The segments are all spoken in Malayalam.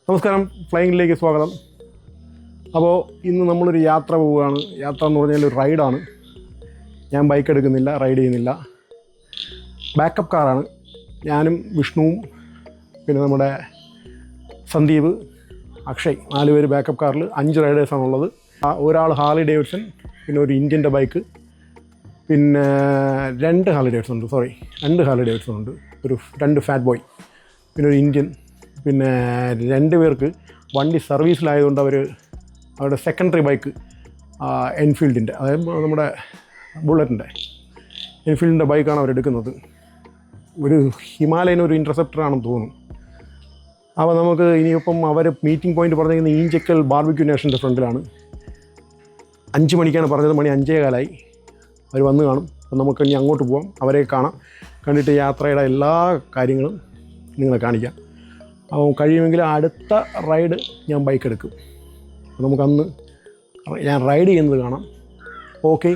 നമസ്കാരം, ഫ്ലൈയിങ്ങിലേക്ക് സ്വാഗതം. അപ്പോൾ ഇന്ന് നമ്മളൊരു യാത്ര പോവുകയാണ്. യാത്ര എന്ന് പറഞ്ഞാൽ ഒരു റൈഡാണ്. ഞാൻ ബൈക്ക് എടുക്കുന്നില്ല, റൈഡ് ചെയ്യുന്നില്ല. ബാക്കപ്പ് കാറാണ്. ഞാനും വിഷ്ണുവും പിന്നെ നമ്മുടെ സന്ദീപ്, അക്ഷയ്, 4 പേര് ബാക്കപ്പ് കാറിൽ 5 റൈഡേഴ്സാണുള്ളത്. ഒരാൾ ഹാർലി ഡേവിഡ്സൺ, പിന്നെ ഒരു ഇന്ത്യൻ്റെ ബൈക്ക്, പിന്നെ 2 ഹാർലി ഡേവിഡ്സൺ ഉണ്ട്. ഒരു 2 ഫാറ്റ് ബോയ്, പിന്നെ ഒരു ഇന്ത്യൻ. പിന്നെ 2 പേർക്ക് വണ്ടി സർവീസിലായതുകൊണ്ട് അവരുടെ സെക്കൻഡറി ബൈക്ക് എൻഫീൽഡിൻ്റെ, അതായത് നമ്മുടെ ബുള്ളറ്റിൻ്റെ എൻഫീൽഡിൻ്റെ ബൈക്കാണ് അവരെടുക്കുന്നത്. ഒരു ഹിമാലയൻ ഒരു ഇൻ്റർസെപ്റ്ററാണെന്ന് തോന്നുന്നു. അപ്പോൾ നമുക്ക് ഇനിയിപ്പം അവർ മീറ്റിംഗ് പോയിൻ്റ് പറഞ്ഞിരിക്കുന്നത് ഈഞ്ചക്കൽ ബാർബിക്യൂ നേഷൻ്റെ ഫ്രണ്ടിലാണ്. 5 മണിക്കാണ് പറഞ്ഞത്, മണി 5:15 അവർ വന്ന് കാണും. അപ്പം നമുക്ക് ഇനി അങ്ങോട്ട് പോകാം, അവരെ കാണാം, കണ്ടിട്ട് യാത്രയുടെ എല്ലാ കാര്യങ്ങളും നിങ്ങളെ കാണിക്കാം. അപ്പോൾ കഴിയുമെങ്കിൽ അടുത്ത റൈഡ് ഞാൻ ബൈക്ക് എടുക്കും. അപ്പോൾ നമുക്കന്ന് ഞാൻ റൈഡ് ചെയ്യുന്നത് കാണാം. ഓക്കെ.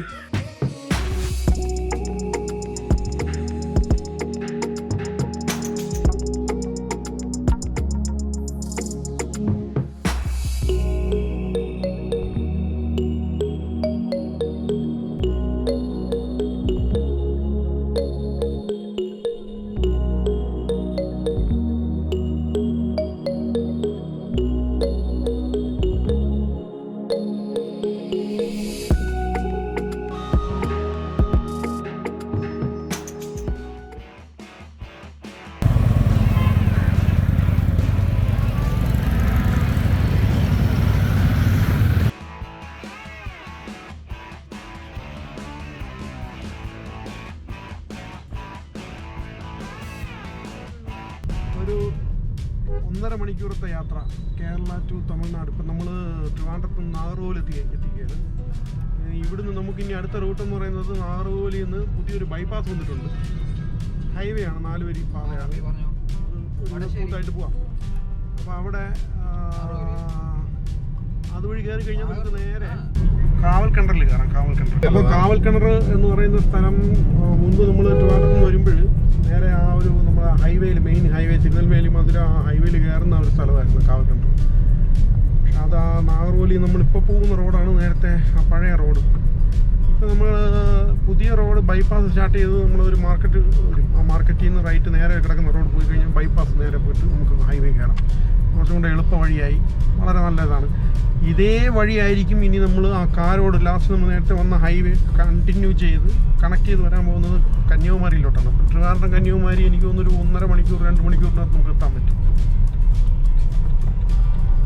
ഒരു 1.5 മണിക്കൂറത്തെ യാത്ര, കേരള ടു തമിഴ്നാട്. ഇപ്പം നമ്മൾ ട്രിവാൻഡ്രത്ത് നാഗർകോവിൽ എത്തിക്കുകയാണ്. ഇവിടുന്ന് നമുക്കിനി അടുത്ത റൂട്ടെന്ന് പറയുന്നത് നാഗർകോവിലിൽ നിന്ന് പുതിയൊരു ബൈപ്പാസ് വന്നിട്ടുണ്ട്. ഹൈവേ ആണ്, 4 വരി പാതയാണ്. സ്മൂത്തായിട്ട് പോവാം. അപ്പോൾ അവിടെ അതുവഴി കയറി കഴിഞ്ഞാൽ നമുക്ക് നേരെ കാവൽക്കിണറിൽ കയറാം. അപ്പോൾ കാവൽക്കിണർ എന്ന് പറയുന്ന സ്ഥലം മുൻപ് നമ്മൾ ട്രിവാൻഡ്രത്ത് നിന്ന് വരുമ്പോൾ നേരെ ആ ഒരു നമ്മുടെ ഹൈവേയിൽ, മെയിൻ ഹൈവേ, തിരുനെൽവേലി മധുര ആ ഹൈവേയിൽ കയറുന്ന ഒരു സ്ഥലമായിരുന്നു കാവൽക്കിണർ. പക്ഷെ അത് ആ നാഗർകോവിലിൽ നമ്മളിപ്പോൾ പോകുന്ന റോഡാണ്, നേരത്തെ ആ പഴയ റോഡ്. ഇപ്പോൾ നമ്മൾ പുതിയ റോഡ് ബൈപ്പാസ് സ്റ്റാർട്ട് ചെയ്ത് നമ്മളൊരു മാർക്കറ്റ് വരും. ആ മാർക്കറ്റിൽ നിന്ന് റൈറ്റ് നേരെ കിടക്കുന്ന റോഡ് പോയി കഴിഞ്ഞാൽ ബൈപ്പാസ് നേരെ പോയിട്ട് നമുക്ക് ഹൈവേ കയറാം. കുറച്ചും കൂടെ എളുപ്പ വഴിയായി, വളരെ നല്ലതാണ്. ഇതേ വഴിയായിരിക്കും ഇനി നമ്മൾ ആ കാരോട് ലാസ്റ്റ് നമ്മൾ നേരത്തെ വന്ന ഹൈവേ കണ്ടിന്യൂ ചെയ്ത് കണക്ട് ചെയ്ത് വരാൻ പോകുന്നത് കന്യാകുമാരിയിലോട്ടാണ്. അപ്പോൾ ട്രിവാൻഡ്രം കന്യാകുമാരി എനിക്ക് തോന്നുന്നൊരു 1.5 മണിക്കൂർ 2 മണിക്കൂറിനകത്ത് നമുക്ക് എത്താൻ പറ്റും.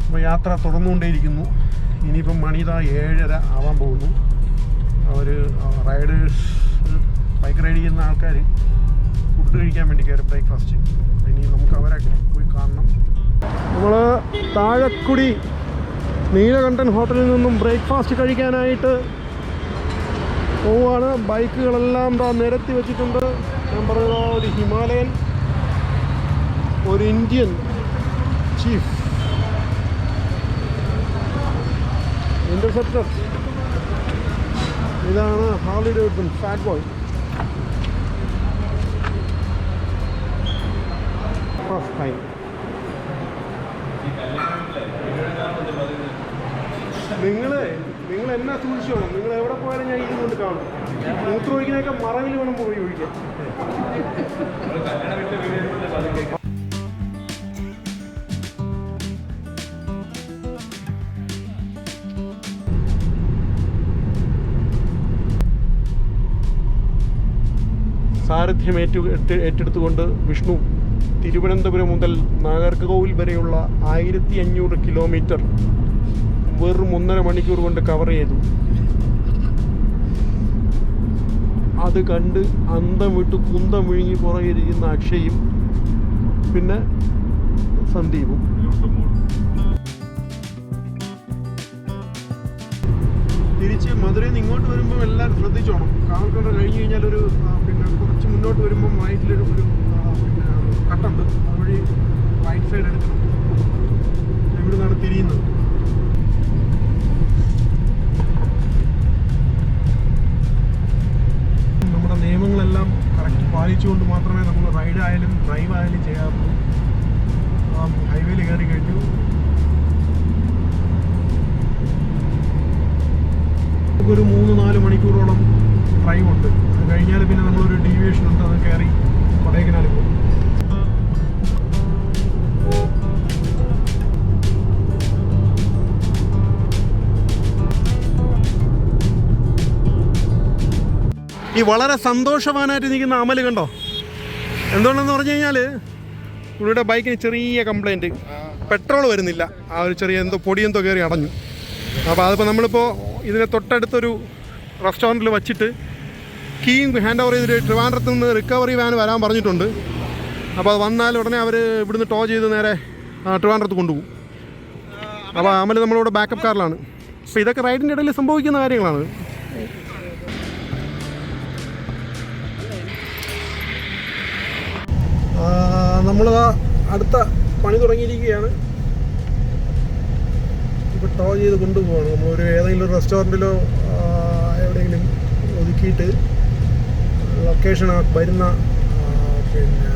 അപ്പോൾ യാത്ര തുടർന്നുകൊണ്ടേയിരിക്കുന്നു. ഇനിയിപ്പം മണിതാ 7:30 ആവാൻ പോകുന്നു. അവർ റൈഡേഴ്സ്, ബൈക്ക് റൈഡ് ചെയ്യുന്ന ആൾക്കാർ ഫുഡ് കഴിക്കാൻ വേണ്ടി കയറി, ബ്രേക്ക്ഫാസ്റ്റ്. ഇനി നമുക്ക് അവരെ പോയി കാണണം. നമ്മൾ താഴക്കുടി നീലകണ്ഠൻ ഹോട്ടലിൽ നിന്നും ബ്രേക്ക്ഫാസ്റ്റ് കഴിക്കാനായിട്ട് പോവുകയാണ്. ബൈക്കുകളെല്ലാം നിരത്തി വെച്ചിട്ടുണ്ട്. ഞാൻ പറയുന്ന ഒരു ഹിമാലയൻ, ഒരു ഇന്ത്യൻ ചീഫ്, ഇൻ്റർസെപ്റ്റർ, ഇതാണ് Harley Davidson fat boy. First time നിങ്ങൾ എന്നാ സൂക്ഷിച്ചു വേണം. നിങ്ങൾ എവിടെ പോയാലും ഞാൻ ഇത് കൊണ്ട് കാണും. മൂത്രമൊഴിക്കുന്നതൊക്കെ മറവിൽ വേണം പോയി ഒഴിക്കാൻ. സാരഥ്യം ഏറ്റെടുത്തുകൊണ്ട് വിഷ്ണു തിരുവനന്തപുരം മുതൽ നാഗർകോവിൽ വരെയുള്ള 1500 കിലോമീറ്റർ വെറും 1.5 മണിക്കൂർ കൊണ്ട് കവർ ചെയ്തു. അത് കണ്ട് അന്തം വിട്ട് കുന്തം വിഴുങ്ങി പുറകിരിക്കുന്ന അക്ഷയും പിന്നെ സന്ദീപും. തിരിച്ച് മധുരയിൽ നിന്ന് ഇങ്ങോട്ട് വരുമ്പോൾ എല്ലാവരും ശ്രദ്ധിച്ചോണം. കാവൽക്കിണർ കഴിഞ്ഞ് കഴിഞ്ഞാൽ ഒരു പിന്നെ കുറച്ച് മുന്നോട്ട് വരുമ്പം റൈറ്റിലൊരു പിന്നെ കട്ടുണ്ട്. അതുവഴി റൈറ്റ് സൈഡ് എടുക്കണം. ഇവിടെ നിന്നാണ് തിരിയുന്നത്. നമ്മുടെ നിയമങ്ങളെല്ലാം കറക്റ്റ് പാലിച്ചുകൊണ്ട് മാത്രമേ നമ്മൾ റൈഡ് ആയാലും ഡ്രൈവ് ആയാലും ചെയ്യാറുള്ളൂ. ഹൈവേയിൽ കയറി കഴിഞ്ഞു നമുക്കൊരു 3-4 മണിക്കൂറോളം ഡ്രൈവ് ഉണ്ട്. അത് കഴിഞ്ഞാൽ പിന്നെ നമ്മളൊരു ഡീവിയേഷൻ ഉണ്ട്, അത് കയറി കൊടൈക്കനാൽ പോകും. ഈ വളരെ സന്തോഷവാനായിട്ട് നിൽക്കുന്ന അമൽ കണ്ടോ? എന്തുകൊണ്ടെന്ന് പറഞ്ഞു കഴിഞ്ഞാൽ പുള്ളിയുടെ ബൈക്കിന് ചെറിയ കംപ്ലൈൻറ്റ്, പെട്രോൾ വരുന്നില്ല. ആ ഒരു ചെറിയ പൊടിയെന്തോ കയറി അടഞ്ഞു. അപ്പോൾ അതിപ്പോൾ നമ്മളിപ്പോൾ ഇതിനെ തൊട്ടടുത്തൊരു റെസ്റ്റോറൻറ്റിൽ വച്ചിട്ട് കീയും ഹാൻഡ് ഓവർ ചെയ്തിട്ട് ട്രിവാൻഡ്രത്ത് നിന്ന് റിക്കവറി വാൻ വരാൻ പറഞ്ഞിട്ടുണ്ട്. അപ്പോൾ അത് വന്നാൽ ഉടനെ അവർ ഇവിടുന്ന് ടോ ചെയ്ത് നേരെ ട്രിവാൻഡ്രത്ത് കൊണ്ടുപോകും. അപ്പോൾ അമൽ നമ്മളിവിടെ ബാക്കപ്പ് കാറിലാണ്. അപ്പോൾ ഇതൊക്കെ റൈഡിൻ്റെ ഇടയിൽ സംഭവിക്കുന്ന കാര്യങ്ങളാണ്. നമ്മൾ അടുത്ത പണി തുടങ്ങിയിരിക്കുകയാണ്. ഇപ്പോൾ ടോ ചെയ്ത് കൊണ്ടുപോവാണ്. നമ്മളൊരു ഏതെങ്കിലും ഒരു റെസ്റ്റോറൻറ്റിലോ എവിടെയെങ്കിലും ഒതുക്കിയിട്ട് ലൊക്കേഷൻ വരുന്ന പിന്നെ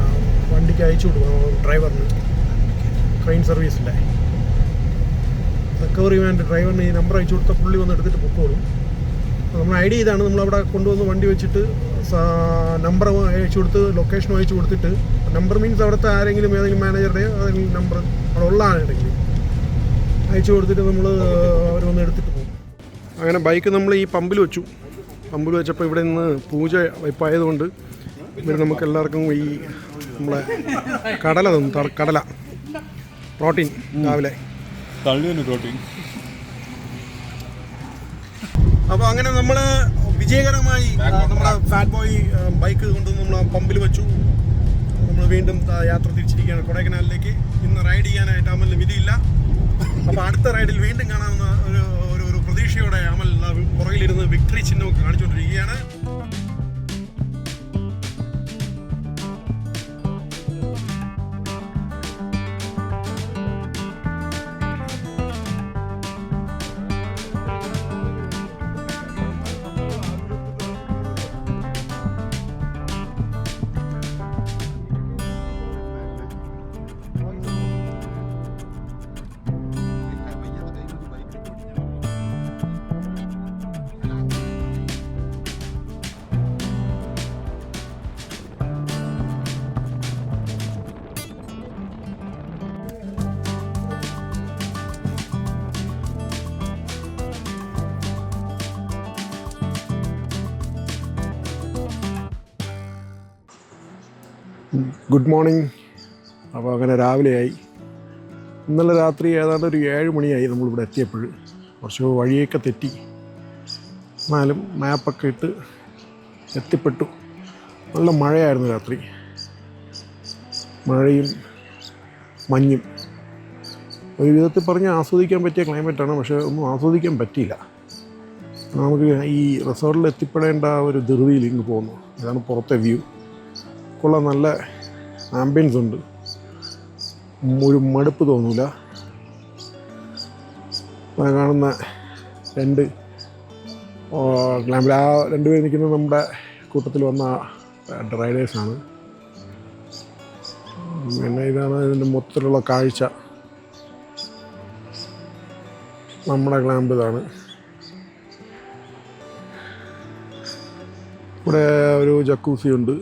വണ്ടിക്ക് അയച്ചു കൊടുക്കണം. ഡ്രൈവറിന് ട്രെയിൻ സർവീസിൻ്റെ റിക്കവറി വേണ്ട ഡ്രൈവറിന് ഈ നമ്പർ അയച്ചു കൊടുത്താൽ പുള്ളി വന്ന് എടുത്തിട്ട് പൊക്കോളും. നമ്മൾ ഐഡിയ ഇതാണ്, നമ്മളവിടെ കൊണ്ടുവന്ന് വണ്ടി വെച്ചിട്ട് നമ്പർ അയച്ചു കൊടുത്ത് ലൊക്കേഷൻ അയച്ചു കൊടുത്തിട്ട്, നമ്പർ മീൻസ് അവിടുത്തെ ആരെങ്കിലും ഏതെങ്കിലും മാനേജറുടെയോ ഏതെങ്കിലും നമ്പർ അവിടെ ഉള്ള ആളുണ്ടെങ്കിൽ അയച്ചു കൊടുത്തിട്ട് നമ്മൾ അവർ വന്ന് എടുത്തിട്ട് പോകും. അങ്ങനെ ബൈക്ക് നമ്മൾ ഈ പമ്പിൽ വെച്ചു. പമ്പിൽ വെച്ചപ്പോൾ ഇവിടെ നിന്ന് പൂജ വയ്പ്പായതുകൊണ്ട് ഇവർ നമുക്ക് എല്ലാവർക്കും ഈ നമ്മളെ കടല തന്നു. കടല പ്രോട്ടീൻ രാവിലെ പ്രോട്ടീൻ. അപ്പോൾ അങ്ങനെ നമ്മൾ വിജയകരമായി നമ്മുടെ ഫാറ്റ് ബോയ് ബൈക്ക് കൊണ്ട് നമ്മൾ പമ്പിൽ വെച്ചു. നമ്മൾ വീണ്ടും യാത്ര തിരിച്ചിരിക്കുകയാണ് കൊടൈക്കനാലിലേക്ക്. ഇന്ന് റൈഡ് ചെയ്യാനായിട്ട് അമലിന് വിധിയില്ല. അപ്പോൾ അടുത്ത റൈഡിൽ വീണ്ടും കാണാവുന്ന ഒരു പ്രതീക്ഷയോടെ അമൽ പുറകിലിരുന്ന് വിക്ടറി ചിഹ്നമൊക്കെ കാണിച്ചുകൊണ്ടിരിക്കുകയാണ്. Good morning. അപ്പോൾ അങ്ങനെ രാവിലെയായി. ഇന്നലെ രാത്രി ഏതാണ്ട് ഒരു 7 മണിയായി നമ്മളിവിടെ എത്തിയപ്പോൾ. കുറച്ച് വഴിയൊക്കെ തെറ്റി, എന്നാലും മാപ്പൊക്കെ ഇട്ട് എത്തിപ്പെട്ടു. നല്ല മഴയായിരുന്നു രാത്രി, മഴയും മഞ്ഞും. ഒരു വിധത്തിൽ പറഞ്ഞ് ആസ്വദിക്കാൻ പറ്റിയ ക്ലൈമറ്റാണ്, പക്ഷേ ഒന്നും ആസ്വദിക്കാൻ പറ്റിയില്ല. നമുക്ക് ഈ റിസോർട്ടിൽ എത്തിപ്പെടേണ്ട ഒരു ധൃതിയിൽ ഇങ്ങ് പോകുന്നു. ഇതാണ് പുറത്തെ വ്യൂ. ഉള്ള നല്ല ആംബിയൻസ് ഉണ്ട്, ഒരു മടുപ്പ് തോന്നില്ല. കാണുന്ന രണ്ട് ഗ്ലാമ്പിൽ ആ രണ്ടുപേർ നിൽക്കുന്നത് നമ്മുടെ കൂട്ടത്തിൽ വന്ന റൈഡേഴ്സാണ്. പിന്നെ ഇതാണ് ഇതിൻ്റെ മൊത്തത്തിലുള്ള കാഴ്ച. നമ്മുടെ ഗ്ലാമ്പ് ഇതാണ്. ഇവിടെ ഒരു ജക്കൂസി ഉണ്ട്,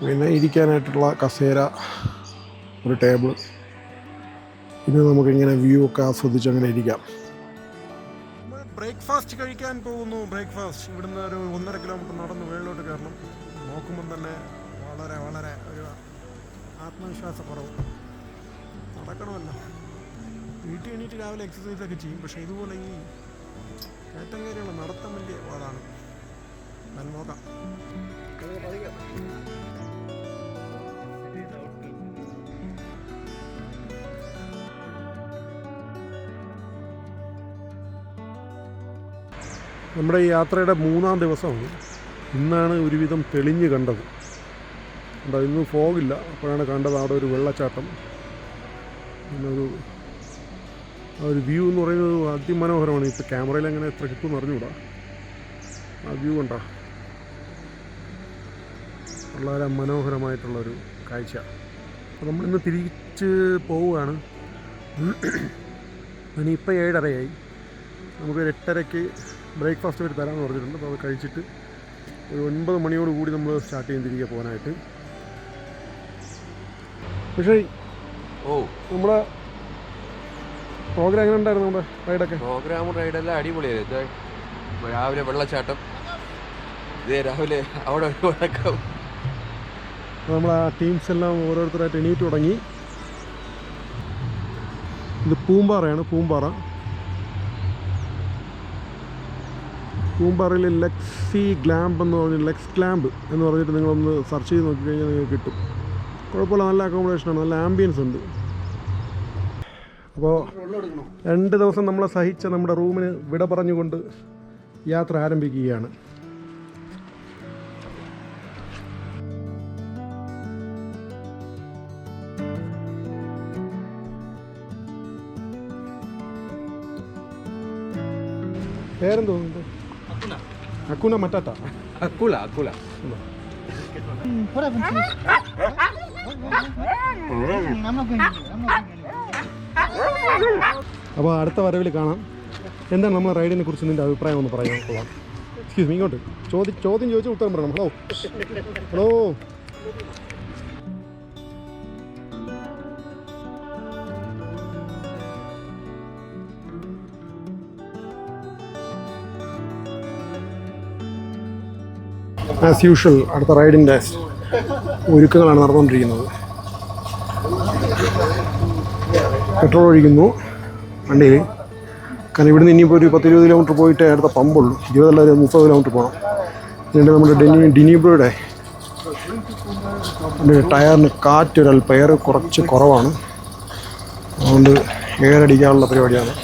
പിന്നെ ഇരിക്കാനായിട്ടുള്ള കസേര, ഒരു ടേബിൾ. ഇത് നമുക്കിങ്ങനെ വ്യൂ ഒക്കെ ആസ്വദിച്ച് അങ്ങനെ ഇരിക്കാം. ബ്രേക്ക്ഫാസ്റ്റ് കഴിക്കാൻ പോകുന്നു. ബ്രേക്ക്ഫാസ്റ്റ് ഇവിടുന്ന് ഒരു 1.5 കിലോമീറ്റർ നടന്ന് വെള്ളോട്ട് കയറണം. നോക്കുമ്പം തന്നെ വളരെ വളരെ ഒരു ആത്മവിശ്വാസക്കുറവ്. നടക്കണമല്ലോ. വീട്ടിൽ എണീറ്റ് രാവിലെ എക്സസൈസൊക്കെ ചെയ്യും, പക്ഷേ ഇതുപോലെ ഈ കയറ്റം കയറിയുള്ള നടത്തം വലിയ പാടാണ്. ഞാൻ നോക്കാം. നമ്മുടെ ഈ യാത്രയുടെ 3-ാം ദിവസമാണ്. ഇന്നാണ് ഒരുവിധം തെളിഞ്ഞ് കണ്ടത്. ഇന്ന് ഫോഗില്ല, അപ്പോഴാണ് കണ്ടത് അവിടെ ഒരു വെള്ളച്ചാട്ടം. പിന്നെ ഒരു വ്യൂ എന്ന് പറയുന്നത് അതിമനോഹരമാണ്. ഇപ്പോൾ ക്യാമറയിൽ എങ്ങനെ എത്ര കിട്ടുമെന്ന് അറിഞ്ഞുകൂടാ. ആ വ്യൂ കണ്ടോ, വളരെ മനോഹരമായിട്ടുള്ളൊരു കാഴ്ച. അപ്പോൾ നമ്മളിന്ന് തിരിച്ച് പോവുകയാണ്. ഇനിയിപ്പോൾ 7:30ആയി. നമുക്കൊരു 8:30-ക്ക് ബ്രേക്ക്ഫാസ്റ്റ് വരെ തരാമെന്ന് പറഞ്ഞിട്ടുണ്ട്. അപ്പോൾ അത് കഴിച്ചിട്ട് ഒരു 9 മണിയോട് കൂടി നമ്മൾ സ്റ്റാർട്ട് ചെയ്യും തിരികെ പോകാനായിട്ട്. പക്ഷേ നമ്മുടെ പ്രോഗ്രാം എങ്ങനെ ഉണ്ടായിരുന്നു? നമ്മുടെ റൈഡെല്ലാം അടിപൊളിയായിരുന്നു. രാവിലെ വെള്ളച്ചാട്ടം, രാവിലെ അവിടെ ഒരു വഴക്കം. നമ്മളെ ടീംസ് എല്ലാം ഓരോരുത്തരായിട്ട് എണീറ്റ് തുടങ്ങി. ഇത് പൂമ്പാറയാണ്. പൂമ്പാറയിൽ ലെക്സ് ക്ലാമ്പ് എന്ന് പറഞ്ഞിട്ട് നിങ്ങളൊന്ന് സെർച്ച് ചെയ്ത് നോക്കിക്കഴിഞ്ഞാൽ നിങ്ങൾക്ക് കിട്ടും. കുഴപ്പമില്ല, നല്ല അക്കോമഡേഷനാണ്, നല്ല ആംബിയൻസ് ഉണ്ട്. അപ്പോൾ 2 ദിവസം നമ്മളെ സഹിച്ച നമ്മുടെ റൂമിന് വിട പറഞ്ഞുകൊണ്ട് യാത്ര ആരംഭിക്കുകയാണ്. പേരെന്ത് തോന്നുന്നുണ്ട്? അക്കുന മറ്റാത്ത അക്കുല. അപ്പോൾ അടുത്ത വരവിൽ കാണാം. എന്താണ് നമ്മളെ റൈഡിനെ കുറിച്ച് നിൻ്റെ അഭിപ്രായം ഒന്ന് പറയാൻ പോവാം. എക്സ്ക്യൂസ് മീ, ഇങ്ങോട്ട് ചോദ്യം ചോദിച്ചാൽ ഉത്തരം പറയണം. ഹലോ ആസ് യൂഷ്വൽ അടുത്ത റൈഡിൻ്റെ ഒരുക്കങ്ങളാണ് നടന്നുകൊണ്ടിരിക്കുന്നത്. പെട്രോൾ ഒഴിക്കുന്നു വണ്ടിയിൽ. കാരണം ഇവിടുന്ന് ഇനിയിപ്പോൾ ഒരു 10-20 കിലോമീറ്റർ പോയിട്ട് അടുത്ത പമ്പുള്ളൂ. 20 അല്ല 30 കിലോമീറ്റർ പോകണം. എന്നിട്ട് നമ്മുടെ ഡിനിബ്രോയുടെ ടയറിന് കാറ്റൊരൽപ്പം എയർ കുറച്ച് കുറവാണ്. അതുകൊണ്ട് എയർ അടിക്കാനുള്ള പരിപാടിയാണ്.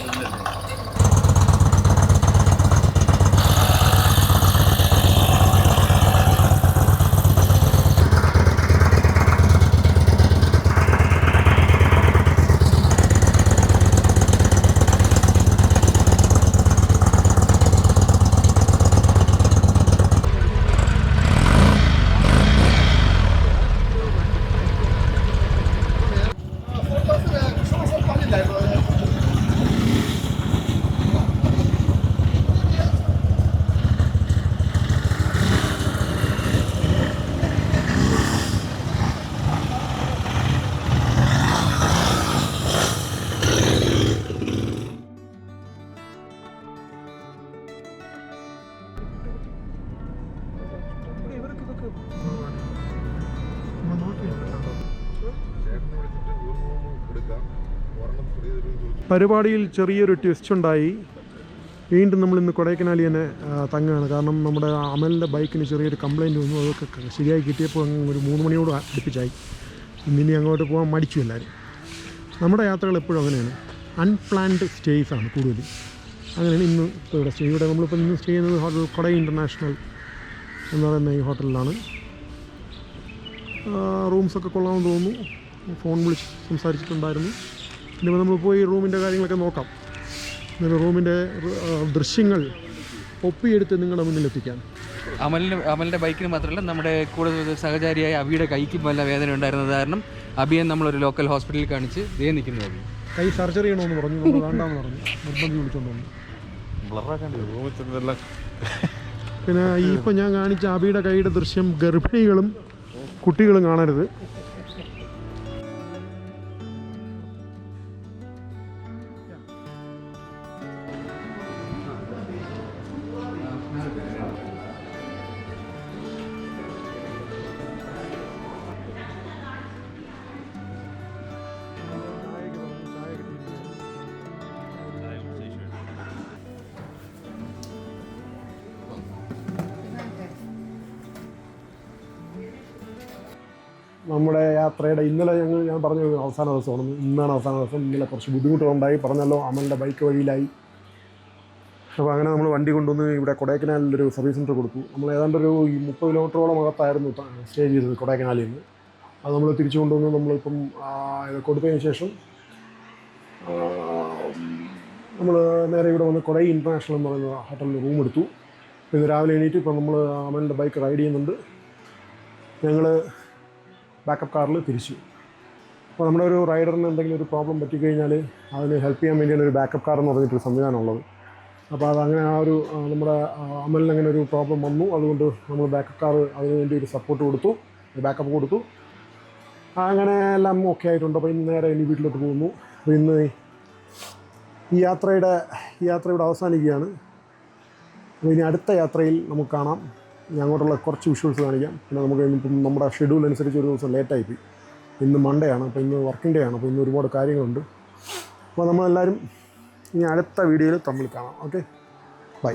പരിപാടിയിൽ ചെറിയൊരു ട്വിസ്റ്റ് ഉണ്ടായി. വീണ്ടും നമ്മളിന്ന് കൊടൈക്കനാലിൽ തന്നെ തങ്ങുകയാണ്. കാരണം നമ്മുടെ അമലിൻ്റെ ബൈക്കിന് ചെറിയൊരു കംപ്ലയിൻറ്റ് വന്നു. അതൊക്കെ ശരിയായി കിട്ടിയപ്പോൾ ഒരു 3 മണിയോട് അടുപ്പിച്ചായി. ഇന്നിനി അങ്ങോട്ട് പോകാൻ മടിച്ചു എല്ലാവരും. നമ്മുടെ യാത്രകൾ എപ്പോഴും അങ്ങനെയാണ്, അൺപ്ലാൻഡ് സ്റ്റേയ്സാണ് കൂടുതലും. അങ്ങനെയാണ് ഇന്ന് ഇപ്പോൾ ഇവിടെ സ്റ്റേ. ഇവിടെ നമ്മളിപ്പോൾ ഇന്ന് സ്റ്റേ ചെയ്യുന്നത് ഹോട്ടൽ കൊടൈ ഇൻ്റർനാഷണൽ എന്ന് പറയുന്ന ഈ ഹോട്ടലിലാണ്. റൂംസൊക്കെ കൊള്ളാമെന്ന് തോന്നുന്നു. ഫോൺ വിളിച്ച് സംസാരിച്ചിട്ടുണ്ടായിരുന്നു. പിന്നെ നമ്മൾ പോയി റൂമിൻ്റെ കാര്യങ്ങളൊക്കെ നോക്കാം. റൂമിൻ്റെ ദൃശ്യങ്ങൾ ഒപ്പിയെടുത്ത് നിങ്ങളുടെ മുന്നിലെത്തിക്കാം. അമലിൻ്റെ ബൈക്കിന് മാത്രമല്ല, നമ്മുടെ കൂടെ സഹചാരിയായ അബിയുടെ കൈക്കും വല്ല വേദന ഉണ്ടായിരുന്നത് കാരണം അബിയെ നമ്മളൊരു ലോക്കൽ ഹോസ്പിറ്റലിൽ കാണിച്ച് നിൽക്കുന്നത്. കൈ സർജറി ചെയ്യണമെന്ന് പറഞ്ഞു, നമ്മൾ വേണ്ടാന്ന് പറഞ്ഞു, നിർബന്ധം വിളിച്ചുകൊണ്ട് വന്നു. പിന്നെ ഈ ഇപ്പം ഞാൻ കാണിച്ച അബിയുടെ കൈയുടെ ദൃശ്യം ഗർഭിണികളും കുട്ടികളും കാണരുത്. നമ്മുടെ യാത്രയുടെ ഇന്നലെ ഞാൻ പറഞ്ഞു അവസാന ദിവസമാണ്. ഇന്നാണ് അവസാന ദിവസം. ഇന്നലെ കുറച്ച് ബുദ്ധിമുട്ടുകളുണ്ടായി, പറഞ്ഞല്ലോ. അമലിൻ്റെ ബൈക്ക് വഴിയിലായി. അപ്പോൾ അങ്ങനെ നമ്മൾ വണ്ടി കൊണ്ടുവന്ന് ഇവിടെ കൊടൈക്കനാലിലൊരു സർവീസ് സെൻറ്റർ കൊടുത്തു. നമ്മൾ ഏതാണ്ട് ഒരു 30 കിലോമീറ്ററോളം അകത്തായിരുന്നു സ്റ്റേ ചെയ്തത് കൊടൈക്കനാലിൽ നിന്ന്. അത് നമ്മൾ തിരിച്ചു കൊണ്ടുവന്ന് നമ്മളിപ്പം കൊടുത്തതിന് ശേഷം നമ്മൾ നേരെ ഇവിടെ വന്ന് കൊടൈ ഇൻ്റർനാഷണൽ എന്ന് പറയുന്ന ഹോട്ടലിൽ റൂം എടുത്തു. ഇന്ന് രാവിലെ എണീറ്റ് ഇപ്പം നമ്മൾ അമലിൻ്റെ ബൈക്ക് റൈഡ് ചെയ്യുന്നുണ്ട്. ഞങ്ങൾ ബാക്കപ്പ് കാറിൽ തിരിച്ചു. അപ്പോൾ നമ്മുടെ ഒരു റൈഡറിന് എന്തെങ്കിലും ഒരു പ്രോബ്ലം പറ്റിക്കഴിഞ്ഞാൽ അതിന് ഹെൽപ്പ് ചെയ്യാൻ വേണ്ടിയാണ് ഒരു ബാക്കപ്പ് കാർ എന്ന് പറഞ്ഞിട്ടൊരു സംവിധാനം ഉള്ളത്. അപ്പോൾ അതങ്ങനെ ആ ഒരു നമ്മുടെ അമലിന് അങ്ങനെ ഒരു പ്രോബ്ലം വന്നു. അതുകൊണ്ട് നമ്മൾ ബാക്കപ്പ് കാർ അതിന് വേണ്ടി ഒരു സപ്പോർട്ട് കൊടുത്തു, ബാക്കപ്പ് കൊടുത്തു. അങ്ങനെ എല്ലാം ഓക്കെ ആയിട്ടുണ്ട്. അപ്പോൾ ഇന്ന് നേരെ ഇനി വീട്ടിലോട്ട് പോകുന്നു. അപ്പോൾ ഇന്ന് ഈ യാത്ര ഇവിടെ അവസാനിക്കുകയാണ്. അപ്പോൾ ഇനി അടുത്ത യാത്രയിൽ നമുക്ക് കാണാം. ഞാൻ അങ്ങോട്ടുള്ള കുറച്ച് വിഷ്വൽസ് കാണിക്കാം. പിന്നെ നമുക്ക് ഇന്നിപ്പം നമ്മുടെ ഷെഡ്യൂൾ അനുസരിച്ച് ഒരു ദിവസം ലേറ്റായിപ്പോയി. ഇന്ന് മൺഡേ ആണ്, അപ്പോൾ ഇന്ന് വർക്കിംഗ് ഡേ ആണ്. അപ്പോൾ ഇന്ന് ഒരുപാട് കാര്യങ്ങളുണ്ട്. അപ്പോൾ നമ്മളെല്ലാവരും ഇനി അടുത്ത വീഡിയോയിൽ തമ്മിൽ കാണാം. Okay, by.